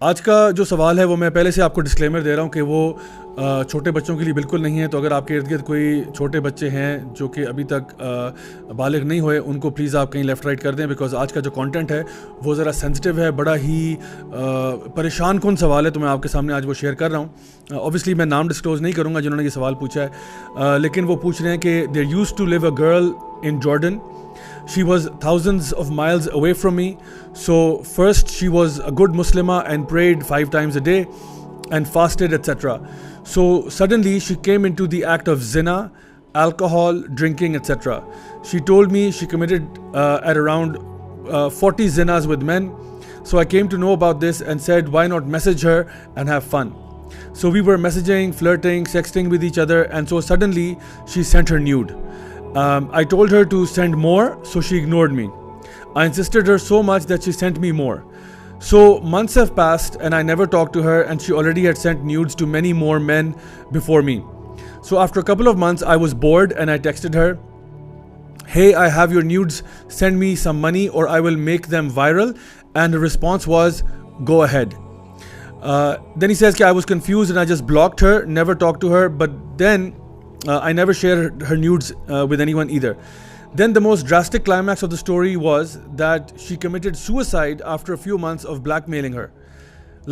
آج کا جو سوال ہے وہ میں پہلے سے آپ کو ڈسکلیمر دے رہا ہوں کہ وہ چھوٹے بچوں کے لیے بالکل نہیں ہے. تو اگر آپ کے ارد گرد کوئی چھوٹے بچے ہیں جو کہ ابھی تک بالغ نہیں ہوئے, ان کو پلیز آپ کہیں لیفٹ رائٹ کر دیں, بیکاز آج کا جو کانٹینٹ ہے وہ ذرا سینسٹیو ہے, بڑا ہی پریشان کن سوال ہے. تو میں آپ کے سامنے آج وہ شیئر کر رہا ہوں. اوبیسلی میں نام ڈسکلوز نہیں کروں گا جنہوں نے یہ سوال پوچھا ہے, لیکن وہ پوچھ رہے ہیں کہ there used to live a girl in Jordan. She was thousands of miles away from me. So first she was a good Muslimah and prayed 5 times a day and fasted, etc. So suddenly she came into the act of zina, alcohol, drinking, etc. She told me she committed at around 40 zinas with men. So I came to know about this and said, why not message her and have fun? So we were messaging, flirting, sexting with each other, and so suddenly she sent her nude. I told her to send more, so she ignored me. I insisted her so much that she sent me more. So months have passed and I never talked to her, and she already had sent nudes to many more men before me. So after a couple of months I was bored and I texted her, hey, I have your nudes, send me some money or I will make them viral. And the response was, go ahead. Then he says I was confused and I just blocked her, never talked to her, but then I never shared her nudes with anyone either. Then the most drastic climax of the story was that she committed suicide after a few months of blackmailing her.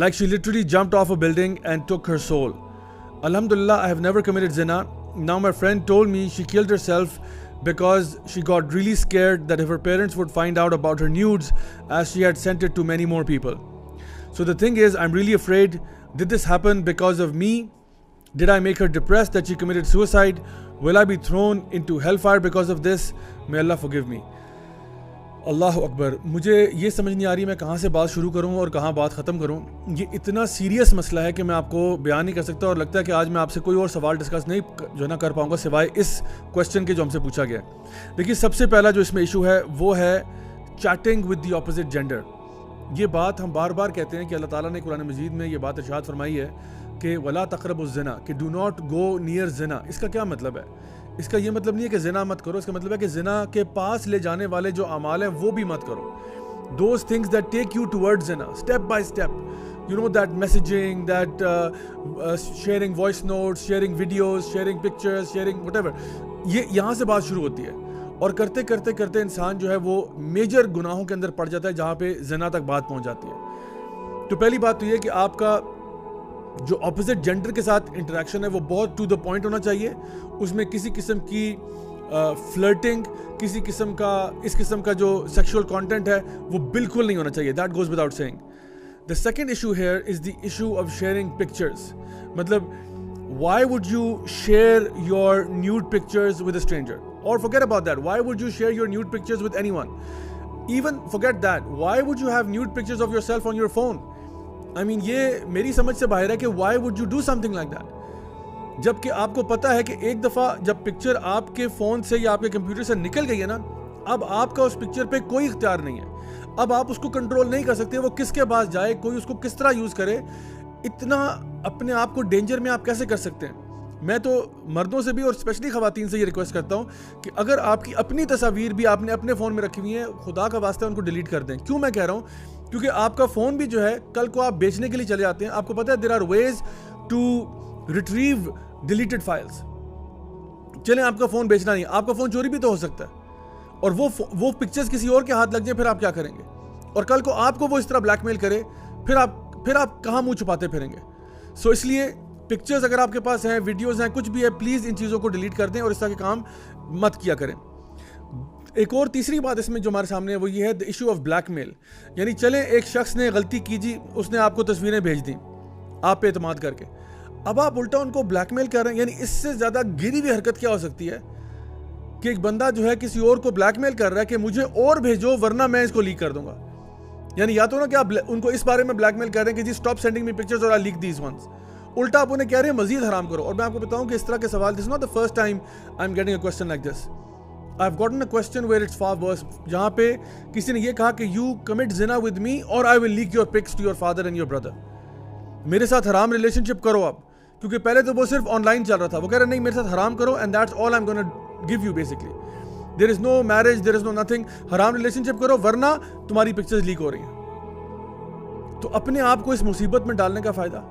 Like she literally jumped off a building and took her soul. Alhamdulillah, I have never committed zina. Now my friend told me she killed herself because she got really scared that if her parents would find out about her nudes, as she had sent it to many more people. So the thing is, I'm really afraid. Did this happen because of me? Did I make her depressed that she committed suicide? Will I be thrown into hellfire because of this? May Allah forgive me. اللہ اکبر. مجھے یہ سمجھ نہیں آ رہی میں کہاں سے بات شروع کروں اور کہاں بات ختم کروں. یہ اتنا سیریس مسئلہ ہے کہ میں آپ کو بیان نہیں کر سکتا, اور لگتا ہے کہ آج میں آپ سے کوئی اور سوال ڈسکس نہیں نہ کر پاؤں گا سوائے اس کویسچن کے جو ہم سے پوچھا گیا. دیکھیے, سب سے پہلا جو اس میں ایشو ہے وہ ہے cheating with the opposite gender. یہ بات ہم بار بار کہتے ہیں کہ اللہ تعالیٰ نے قرآن مجید میں یہ بات ارشاد فرمائی ہے کہ ولا تقربوا الزنا, کہ ڈو ناٹ گو نیئر زنا. اس کا کیا مطلب ہے؟ اس کا یہ مطلب نہیں ہے کہ زنا مت کرو, اس کا مطلب ہے کہ زنا کے پاس لے جانے والے جو اعمال ہیں وہ بھی مت کرو. Those things that take you toward زنا, step by step, you know, that messaging, that sharing voice notes, sharing videos, sharing pictures, sharing whatever, یہ یہاں سے بات شروع ہوتی ہے. اور کرتے کرتے کرتے انسان جو ہے وہ میجر گناہوں کے اندر پڑ جاتا ہے جہاں پہ زنا تک بات پہنچ جاتی ہے. تو پہلی بات تو یہ کہ آپ کا جو اپوزٹ جینڈر کے ساتھ انٹریکشن ہے وہ بہت ٹو دا پوائنٹ ہونا چاہیے. اس میں کسی قسم کی فلرٹنگ, کسی قسم کا اس قسم کا جو سیکشول کانٹینٹ ہے وہ بالکل نہیں ہونا چاہیے. That goes without seeing. The second issue here is the issue of sharing pictures. مطلب why would you share your nude pictures with a stranger? Or forget about that, why would you share your nude pictures with anyone? Even forget that, why would you have nude pictures of yourself on your phone? I mean, یہ میری سمجھ سے باہر ہے کہ why would you do something like that? جبکہ آپ کو پتا ہے کہ ایک دفعہ جب پکچر آپ کے فون سے یا آپ کے کمپیوٹر سے نکل گئی ہے نا, اب آپ کا اس پکچر پہ کوئی اختیار نہیں ہے. اب آپ اس کو کنٹرول نہیں کر سکتے, وہ کس کے پاس جائے, کوئی اس کو کس طرح یوز کرے. اتنا اپنے آپ کو ڈینجر میں آپ کیسے کر سکتے ہیں؟ میں تو مردوں سے بھی اور اسپیشلی خواتین سے یہ ریکویسٹ کرتا ہوں کہ اگر آپ کی اپنی تصاویر بھی آپ نے اپنے فون میں رکھی ہوئی ہیں, خدا کا واسطہ ان کو ڈیلیٹ کر دیں. کیوں میں کہہ رہا ہوں؟ کیونکہ آپ کا فون بھی جو ہے کل کو آپ بیچنے کے لیے چلے جاتے ہیں. آپ کو پتہ ہے there are ways to retrieve deleted files. چلیں آپ کا فون بیچنا نہیں, آپ کا فون چوری بھی تو ہو سکتا ہے, اور وہ پکچرز کسی اور کے ہاتھ لگ جائیں, پھر آپ کیا کریں گے؟ اور کل کو آپ کو وہ اس طرح بلیک میل کرے, پھر آپ کہاں منہ چھپاتے پھریں گے؟ سو اس لیے پکچرز اگر آپ کے پاس ہیں, ویڈیوز ہیں, کچھ بھی ہے, پلیز ان چیزوں کو ڈیلیٹ کر دیں اور اس طرح کے کام مت کیا کریں. ایک اور تیسری بات اس میں جو ہمارے سامنے ہے وہ یہ ہے دی ایشو آف بلیک میل. یعنی چلیں ایک شخص نے غلطی کی جی, اس نے آپ کو تصویریں بھیج دیں آپ پہ اعتماد کر کے, اب آپ الٹا ان کو بلیک میل کر رہے ہیں. یعنی اس سے زیادہ گری ہوئی حرکت کیا ہو سکتی ہے کہ ایک بندہ جو ہے کسی اور کو بلیک میل کر رہا ہے کہ مجھے اور بھیجو ورنہ میں اس کو لیک کر دوں گا. یعنی یا تو نا کہ آپ ان کو اس بارے میں بلیک میل کر رہے ہیں کہ جی اسٹاپ سینڈنگ می پکچرز اور آئی لیک دیز ونس, الٹا آپ انہیں کہہ رہے ہیں مزید حرام کرو. اور میں آپ کو بتاؤں کہ اس طرح کے سوال, this is not the first time I am getting a question like this. I have gotten a question where it's far worse, جہاں پہ کسی نے یہ کہا کہ یو کمٹ زنا with me or I will leak your pics to your father and your brother. میرے ساتھ حرام ریلیشن شپ کرو آپ, کیونکہ پہلے تو وہ صرف آن لائن چل رہا تھا. وہ کہہ رہے نہیں میرے ساتھ حرام کرو and that's all I am gonna give you. Basically there is no marriage, there is no nothing. حرام ریلیشن شپ کرو ورنہ تمہاری پکچرز لیک ہو رہی ہیں. تو اپنے آپ کو اس مصیبت میں ڈالنے کا فائدہ.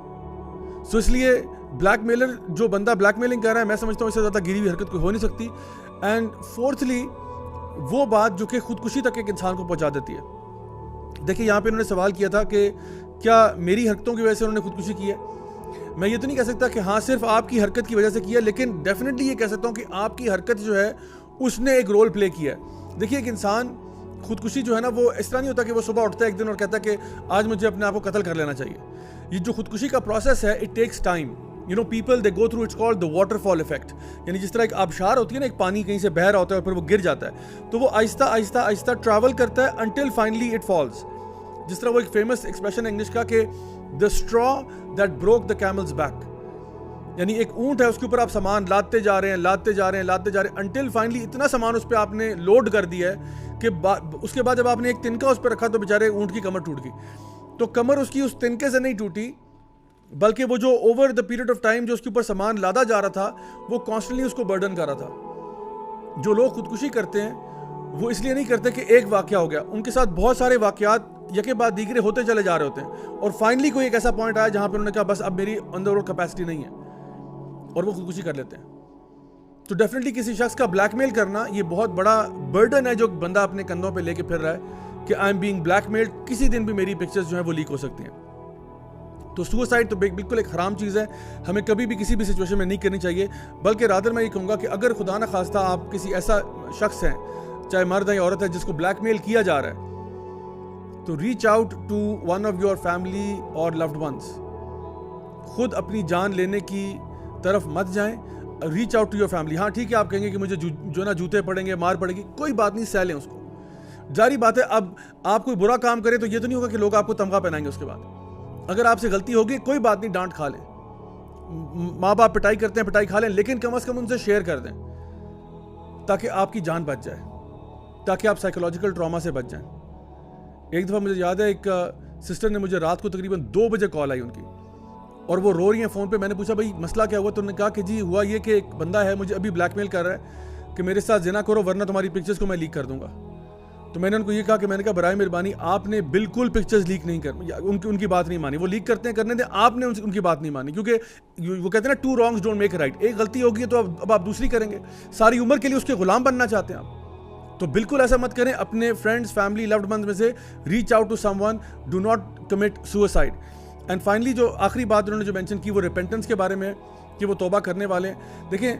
سو اس لیے بلیک میلر جو بندہ بلیک میلنگ کر رہا ہے میں سمجھتا ہوں اس سے زیادہ گری ہوئی حرکت کوئی ہو نہیں سکتی. اینڈ فورتھلی وہ بات جو کہ خودکشی تک ایک انسان کو پہنچا دیتی ہے. دیکھیں یہاں پہ انہوں نے سوال کیا تھا کہ کیا میری حرکتوں کی وجہ سے انہوں نے خودکشی کی ہے. میں یہ تو نہیں کہہ سکتا کہ ہاں صرف آپ کی حرکت کی وجہ سے کی ہے, لیکن ڈیفینیٹلی یہ کہہ سکتا ہوں کہ آپ کی حرکت جو ہے اس نے ایک رول پلے کیا ہے. دیکھیے ایک انسان خودکشی جو ہے نا وہ اس طرح نہیں ہوتا کہ وہ صبح اٹھتا ہے ایک دن اور کہتا ہے کہ آج مجھے اپنے آپ کو قتل کر لینا چاہیے. یہ جو خودکشی کا پروسیس ہے it takes time. People they go through its called the waterfall effect. یعنی جس طرح ایک آبشار ہوتی ہے نا, ایک پانی کہیں سے بہہ رہا ہوتا ہے اور پھر وہ گر جاتا ہے, تو وہ آہستہ آہستہ آہستہ ٹریول کرتا ہے انٹل فائنلی اٹ فالز. جس طرح وہ ایک فیمس ایکسپریشن ہے انگلش کا کہ the straw that broke the camel's back. یعنی ایک اونٹ ہے, اس کے اوپر آپ سامان لاتے جا رہے ہیں انٹل فائنلی اتنا سامان اس پہ آپ نے لوڈ کر دیا ہے کہ اس کے بعد جب آپ نے ایک تنکا اس پہ رکھا تو بیچارے اونٹ کی کمر ٹوٹ گئی. تو کمر اس کی اس تنکے سے نہیں ٹوٹی, بلکہ وہ جو over the period of time جو اس کے اوپر سامان لادا جا رہا تھا وہ کانسٹنٹلی اس کو برڈن کر رہا تھا. جو لوگ خودکشی کرتے ہیں وہ اس لیے نہیں کرتے کہ ایک واقعہ ہو گیا, ان کے ساتھ بہت سارے واقعات یکے بعد دیگرے ہوتے چلے جا رہے ہوتے ہیں اور فائنلی کوئی ایک ایسا پوائنٹ آیا جہاں پہ انہوں نے کہا بس اب میری اندر اور کیپیسٹی نہیں ہے, اور وہ خودکشی کر لیتے ہیں. تو ڈیفینیٹلی کسی شخص کا بلیک میل کرنا یہ بہت بڑا برڈن ہے جو بندہ اپنے کندھوں پہ لے کے پھر رہا ہے کہ I am being black mailed, کسی دن بھی میری پکچرز جو ہیں وہ لیک ہو سکتی ہیں. تو سوسائڈ تو بالکل ایک حرام چیز ہے, ہمیں کبھی بھی کسی بھی سچویشن میں نہیں کرنی چاہیے. بلکہ رادر میں یہ کہوں گا کہ اگر خدا نہ خواستہ آپ کسی ایسا شخص ہیں, چاہے مرد ہے یا عورت ہے, جس کو بلیک میل کیا جا رہا ہے, تو reach out to one of your family اور لوڈ ونس. خود اپنی جان لینے کی طرف مت جائیں, reach out to your family. ہاں ٹھیک ہے آپ کہیں گے کہ مجھے جو نا جوتے پڑیں گے, مار پڑے گی, کوئی بات نہیں, سہ لیں اس کو. جاری بات ہے, اب آپ کوئی برا کام کرے تو یہ تو نہیں ہوگا کہ لوگ آپ کو تمغہ پہنائیں گے اس کے بعد. اگر آپ سے غلطی ہوگی کوئی بات نہیں, ڈانٹ کھا لیں, ماں باپ پٹائی کرتے ہیں پٹائی کھا لیں, لیکن کم از کم ان سے شیئر کر دیں تاکہ آپ کی جان بچ جائے, تاکہ آپ سائیکولوجیکل ٹراما سے بچ جائیں. ایک دفعہ مجھے یاد ہے ایک سسٹر نے مجھے رات کو تقریباً 2 بجے کال آئی ان کی, اور وہ رو رہی ہیں فون پہ. میں نے پوچھا بھائی مسئلہ کیا ہوا, تو انہوں نے کہا کہ جی ہوا یہ کہ ایک بندہ ہے مجھے ابھی بلیک میل کر رہا ہے کہ میرے ساتھ زنا کرو ورنہ تمہاری پکچرز کو میں لیک کر دوں گا. تو میں نے ان کو یہ کہا کہ میں نے کہا برائے مہربانی آپ نے بالکل پکچرز لیک نہیں ان کی بات نہیں مانی. وہ لیک کرتے ہیں کرنے دیں, آپ نے ان کی بات نہیں مانی, کیونکہ وہ کہتے ہیں نا 2 wrongs don't make a right. ایک غلطی ہوگی تو اب آپ دوسری کریں گے, ساری عمر کے لیے اس کے غلام بننا چاہتے ہیں آپ, تو بالکل ایسا مت کریں. اپنے فرینڈز, فیملی, لوڈ ونز میں سے reach out to someone, do not commit suicide. And finally جو آخری بات انہوں نے جو مینشن کی وہ ریپینٹنس کے بارے میں, کہ وہ توبہ کرنے والے ہیں. دیکھیں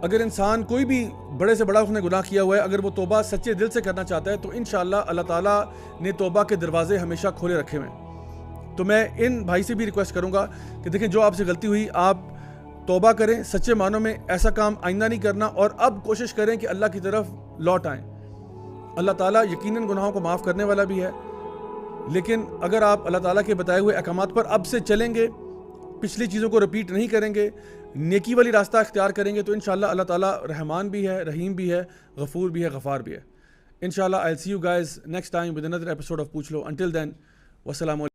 اگر انسان کوئی بھی بڑے سے بڑا اس نے گناہ کیا ہوا ہے, اگر وہ توبہ سچے دل سے کرنا چاہتا ہے تو انشاءاللہ اللہ تعالیٰ نے توبہ کے دروازے ہمیشہ کھولے رکھے ہوئے ہیں. تو میں ان بھائی سے بھی ریکویسٹ کروں گا کہ دیکھیں جو آپ سے غلطی ہوئی آپ توبہ کریں سچے معنوں میں, ایسا کام آئندہ نہیں کرنا, اور اب کوشش کریں کہ اللہ کی طرف لوٹ آئیں. اللہ تعالیٰ یقیناً گناہوں کو معاف کرنے والا بھی ہے, لیکن اگر آپ اللہ تعالیٰ کے بتائے ہوئے احکامات پر اب سے چلیں گے, پچھلی چیزوں کو رپیٹ نہیں کریں گے, نیکی والی راستہ اختیار کریں گے, تو انشاءاللہ اللہ تعالیٰ رحمان بھی ہے, رحیم بھی ہے, غفور بھی ہے, غفار بھی ہے. انشاءاللہ I'll see you guys next time with another episode of پوچھ لو. Until then, والسلام علیکم.